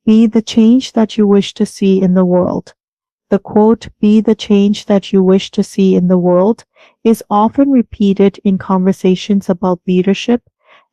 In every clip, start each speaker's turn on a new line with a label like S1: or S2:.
S1: Be the change that you wish to see in the world. The quote, "Be the change that you wish to see in the world," is often repeated in conversations about leadership,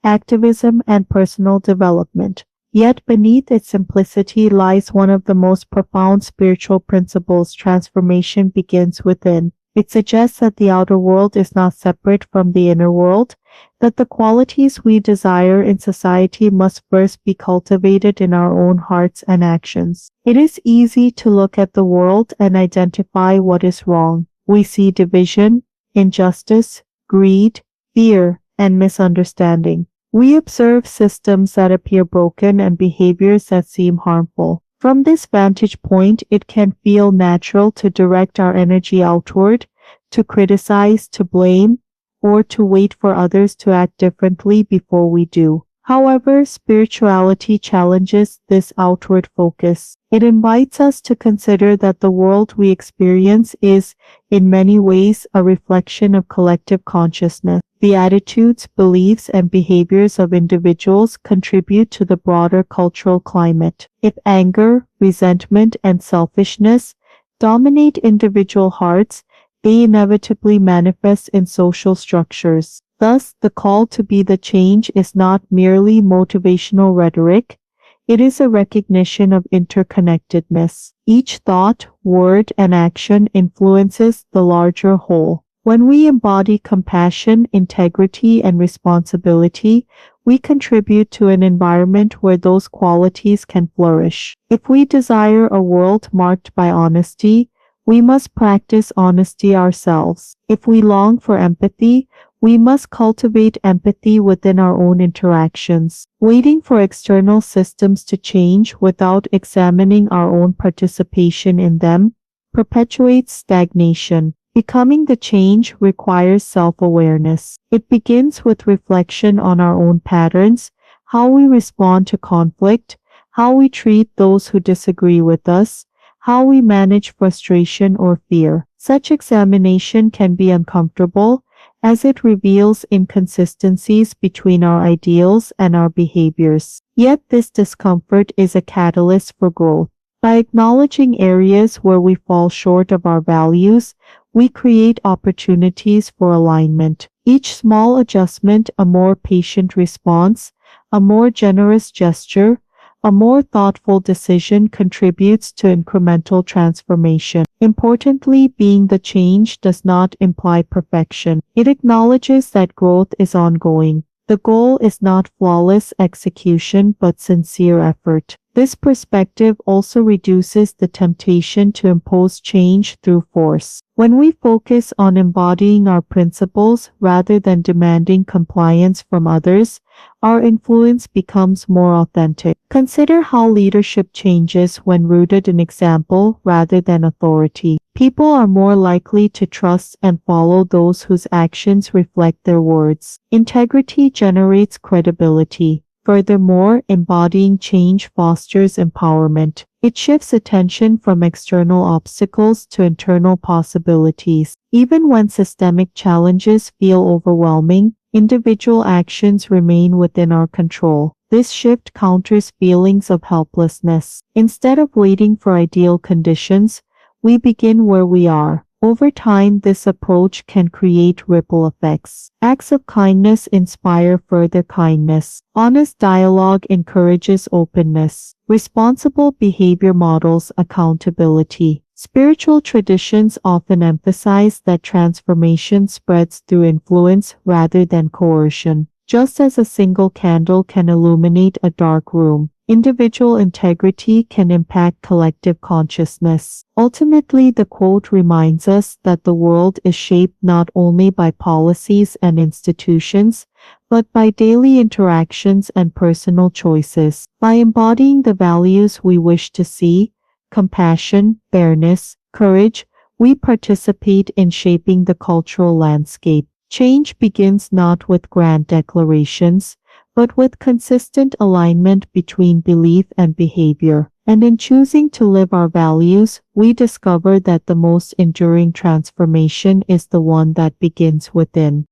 S1: activism, and personal development. Yet beneath its simplicity lies one of the most profound spiritual principles: transformation begins within. It suggests that the outer world is not separate from the inner world, that the qualities we desire in society must first be cultivated in our own hearts and actions. It is easy to look at the world and identify what is wrong. We see division, injustice, greed, fear, and misunderstanding. We observe systems that appear broken and behaviors that seem harmful. From this vantage point, it can feel natural to direct our energy outward, to criticize, to blame, or to wait for others to act differently before we do. However, spirituality challenges this outward focus. It invites us to consider that the world we experience is, in many ways, a reflection of collective consciousness. The attitudes, beliefs, and behaviors of individuals contribute to the broader cultural climate. If anger, resentment, and selfishness dominate individual hearts, they inevitably manifest in social structures. Thus, the call to be the change is not merely motivational rhetoric, it is a recognition of interconnectedness. Each thought, word, and action influences the larger whole. When we embody compassion, integrity, and responsibility, we contribute to an environment where those qualities can flourish. If we desire a world marked by honesty, we must practice honesty ourselves. If we long for empathy, we must cultivate empathy within our own interactions. Waiting for external systems to change without examining our own participation in them perpetuates stagnation. Becoming the change requires self-awareness. It begins with reflection on our own patterns, how we respond to conflict, how we treat those who disagree with us, how we manage frustration or fear. Such examination can be uncomfortable, as it reveals inconsistencies between our ideals and our behaviors. Yet this discomfort is a catalyst for growth. By acknowledging areas where we fall short of our values, we create opportunities for alignment. Each small adjustment, a more patient response, a more generous gesture, a more thoughtful decision contributes to incremental transformation. Importantly, being the change does not imply perfection. It acknowledges that growth is ongoing. The goal is not flawless execution, but sincere effort. This perspective also reduces the temptation to impose change through force. When we focus on embodying our principles rather than demanding compliance from others, our influence becomes more authentic. Consider how leadership changes when rooted in example rather than authority. People are more likely to trust and follow those whose actions reflect their words. Integrity generates credibility. Furthermore, embodying change fosters empowerment. It shifts attention from external obstacles to internal possibilities. Even when systemic challenges feel overwhelming, individual actions remain within our control. This shift counters feelings of helplessness. Instead of waiting for ideal conditions, we begin where we are. Over time, this approach can create ripple effects. Acts of kindness inspire further kindness. Honest dialogue encourages openness. Responsible behavior models accountability. Spiritual traditions often emphasize that transformation spreads through influence rather than coercion. Just as a single candle can illuminate a dark room, individual integrity can impact collective consciousness. Ultimately, the quote reminds us that the world is shaped not only by policies and institutions, but by daily interactions and personal choices. By embodying the values we wish to see, compassion, fairness, courage, we participate in shaping the cultural landscape. Change begins not with grand declarations, but with consistent alignment between belief and behavior. And in choosing to live our values, we discover that the most enduring transformation is the one that begins within.